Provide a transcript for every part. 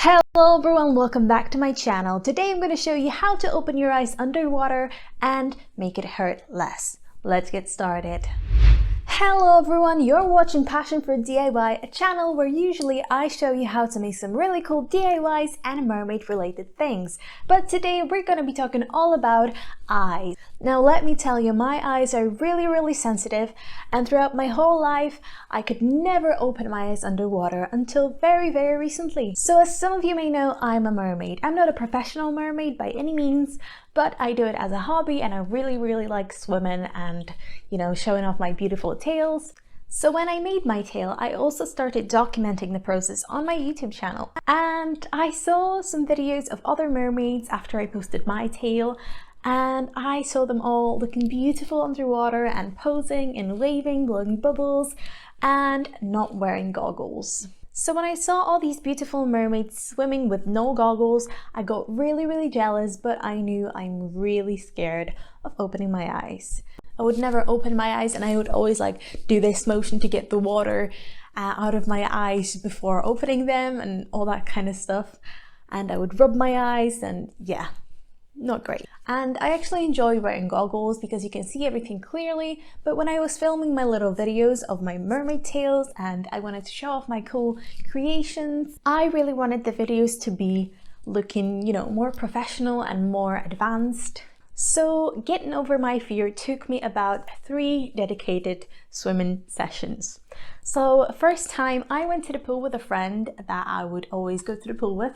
Hello everyone, welcome back to my channel. Today I'm going to show you how to open your eyes underwater and make it hurt less. Let's get started. Hello everyone, you're watching Passion for DIY, a channel where usually I show you how to make some really cool DIYs and mermaid related things. But today we're going to be talking all about eyes. Now let me tell you, my eyes are really sensitive, and throughout my whole life I could never open my eyes underwater until very recently. So as some of you may know, I'm a mermaid. I'm not a professional mermaid by any means, but I do it as a hobby and I really like swimming and, you know, showing off my beautiful tails. So when I made my tail, I also started documenting the process on my YouTube channel. And I saw some videos of other mermaids after I posted my tail, and I saw them all looking beautiful underwater and posing and waving, blowing bubbles, and not wearing goggles. So when I saw all these beautiful mermaids swimming with no goggles, I got really jealous, but I knew I'm really scared of opening my eyes. I would never open my eyes, and I would always like do this motion to get the water out of my eyes before opening them and all that kind of stuff. And I would rub my eyes, and yeah, not great. And I actually enjoy wearing goggles because you can see everything clearly, but when I was filming my little videos of my mermaid tails and I wanted to show off my cool creations, I really wanted the videos to be looking, you know, more professional and more advanced. So getting over my fear took me about 3 dedicated swimming sessions. So first time I went to the pool with a friend that I would always go to the pool with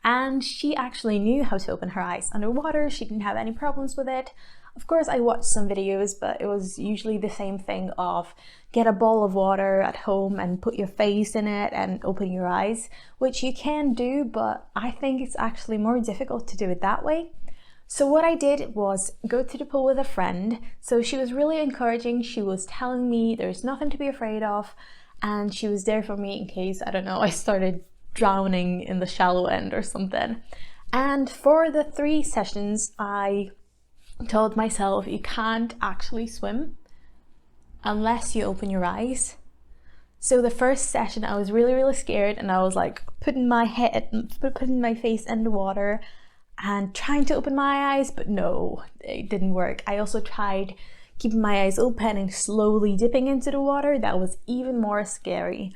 and she actually knew how to open her eyes underwater. She didn't have any problems with it. Of course I watched some videos, but it was usually the same thing of get a bowl of water at home and put your face in it and open your eyes, which you can do, but I think it's actually more difficult to do it that way. So what I did was go to the pool with a friend. So she was really encouraging. She was telling me there's nothing to be afraid of, and she was there for me in case, I don't know, I started drowning in the shallow end or something. And for the 3 sessions, I told myself you can't actually swim unless you open your eyes. So the first session I was really scared, and I was like putting my face in the water and trying to open my eyes, but no, it didn't work. I also tried keeping my eyes open and slowly dipping into the water. That was even more scary.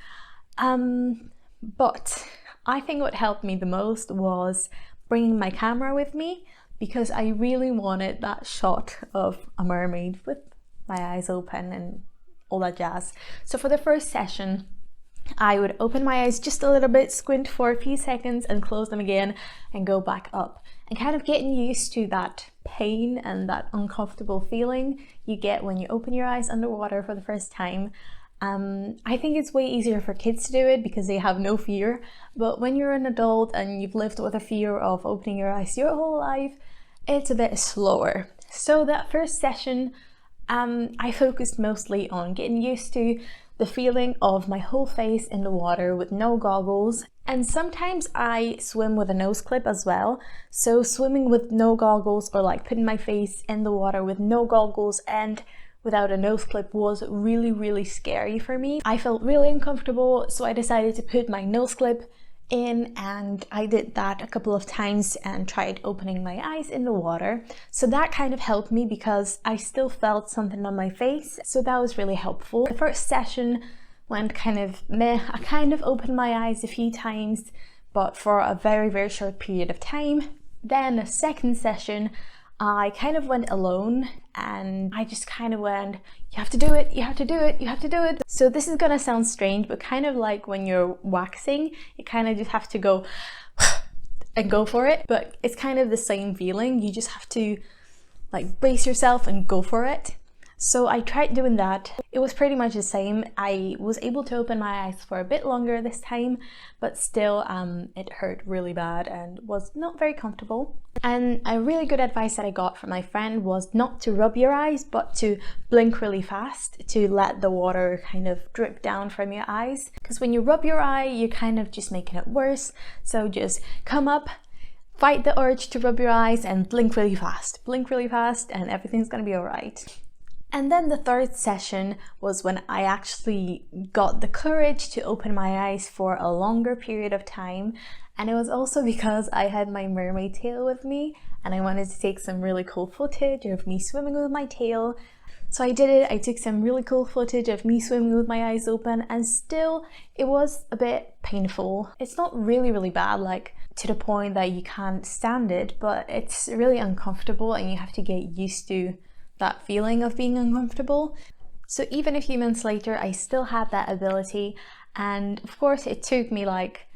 But I think what helped me the most was bringing my camera with me, because I really wanted that shot of a mermaid with my eyes open and all that jazz. So for the first session, I would open my eyes just a little bit, squint for a few seconds and close them again and go back up. And kind of getting used to that pain and that uncomfortable feeling you get when you open your eyes underwater for the first time. I think it's way easier for kids to do it because they have no fear, but when you're an adult and you've lived with a fear of opening your eyes your whole life, it's a bit slower. So that first session, I focused mostly on getting used to the feeling of my whole face in the water with no goggles. And sometimes I swim with a nose clip as well. So swimming with no goggles, or like putting my face in the water with no goggles and without a nose clip, was really scary for me. I felt really uncomfortable, so I decided to put my nose clip in, and I did that a couple of times and tried opening my eyes in the water. So that kind of helped me because I still felt something on my face, so that was really helpful. The first session went kind of meh. I kind of opened my eyes a few times, but for a very short period of time. Then the second session, I kind of went alone, and I just kind of went, you have to do it, you have to do it, you have to do it. So this is gonna sound strange, but kind of like when you're waxing, you kind of just have to go and go for it. But it's kind of the same feeling. You just have to like brace yourself and go for it. So I tried doing that. It was pretty much the same. I was able to open my eyes for a bit longer this time, but still it hurt really bad and was not very comfortable. And a really good advice that I got from my friend was not to rub your eyes, but to blink really fast to let the water kind of drip down from your eyes. Because when you rub your eye, you're kind of just making it worse. So just come up, fight the urge to rub your eyes and blink really fast. Blink really fast and everything's gonna be alright. And then the third session was when I actually got the courage to open my eyes for a longer period of time. And it was also because I had my mermaid tail with me and I wanted to take some really cool footage of me swimming with my tail. So I did it. I took some really cool footage of me swimming with my eyes open, and still it was a bit painful. It's not really bad, like to the point that you can't stand it, but it's really uncomfortable and you have to get used to that feeling of being uncomfortable. So even a few months later, I still had that ability, and of course it took me like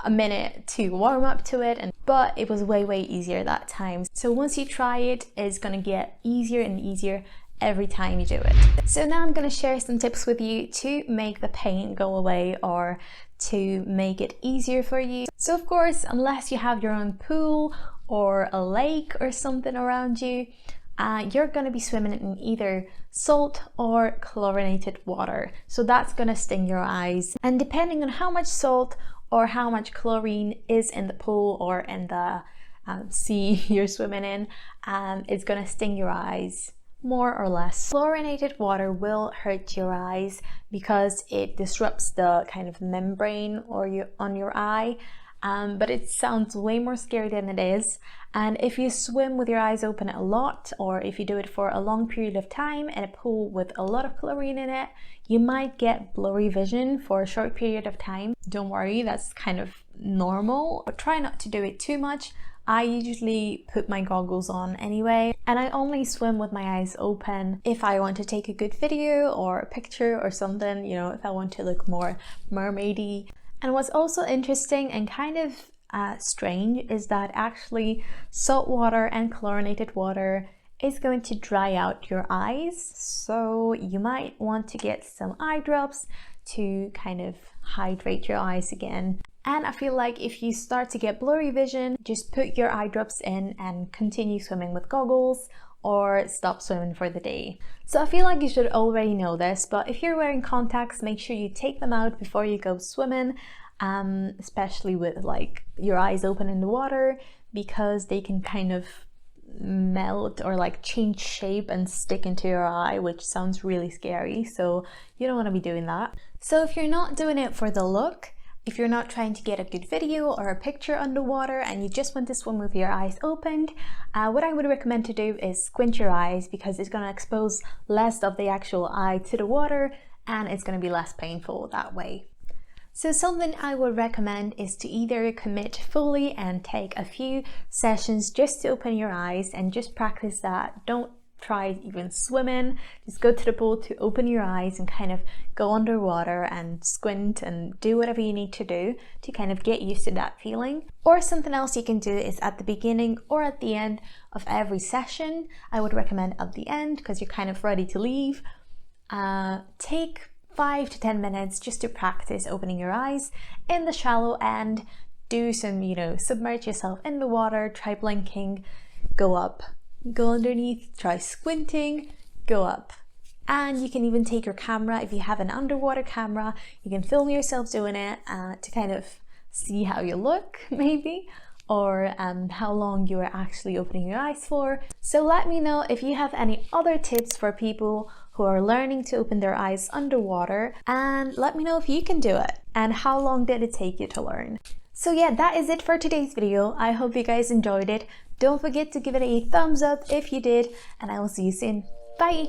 a minute to warm up to it, but it was way easier that time. So once you try it, it's gonna get easier and easier every time you do it. So now I'm gonna share some tips with you to make the pain go away or to make it easier for you. So of course, unless you have your own pool or a lake or something around you, you're gonna be swimming in either salt or chlorinated water. So that's gonna sting your eyes. And depending on how much salt or how much chlorine is in the pool or in the sea you're swimming in, it's gonna sting your eyes more or less. Chlorinated water will hurt your eyes because it disrupts the kind of membrane on your eye, but it sounds way more scary than it is. And if you swim with your eyes open a lot, or if you do it for a long period of time in a pool with a lot of chlorine in it, you might get blurry vision for a short period of time. Don't worry, that's kind of normal, but try not to do it too much. I usually put my goggles on anyway, and I only swim with my eyes open if I want to take a good video or a picture or something, you know, if I want to look more mermaidy. And what's also interesting and kind of strange is that actually salt water and chlorinated water is going to dry out your eyes. So you might want to get some eye drops to kind of hydrate your eyes again. And I feel like if you start to get blurry vision, just put your eye drops in and continue swimming with goggles or stop swimming for the day. So I feel like you should already know this, but if you're wearing contacts, make sure you take them out before you go swimming, especially with like your eyes open in the water, because they can kind of melt or like change shape and stick into your eye, which sounds really scary. So you don't want to be doing that. So if you're not doing it for the look, if you're not trying to get a good video or a picture underwater and you just want to swim with your eyes opened, what I would recommend to do is squint your eyes, because it's going to expose less of the actual eye to the water and it's going to be less painful that way. So something I would recommend is to either commit fully and take a few sessions just to open your eyes and just practice that. Don't try even swimming, just go to the pool to open your eyes and kind of go underwater and squint and do whatever you need to do to kind of get used to that feeling. Or something else you can do is at the beginning or at the end of every session. I would recommend at the end because you're kind of ready to leave. Take 5 to 10 minutes just to practice opening your eyes in the shallow end. Do some, submerge yourself in the water, try blinking, go up. Go underneath, try squinting, go up. And you can even take your camera, if you have an underwater camera, you can film yourself doing it to kind of see how you look maybe, or how long you are actually opening your eyes for. So let me know if you have any other tips for people who are learning to open their eyes underwater, and let me know if you can do it and how long did it take you to learn. So yeah, that is it for today's video. I hope you guys enjoyed it. Don't forget to give it a thumbs up if you did, and I will see you soon. Bye!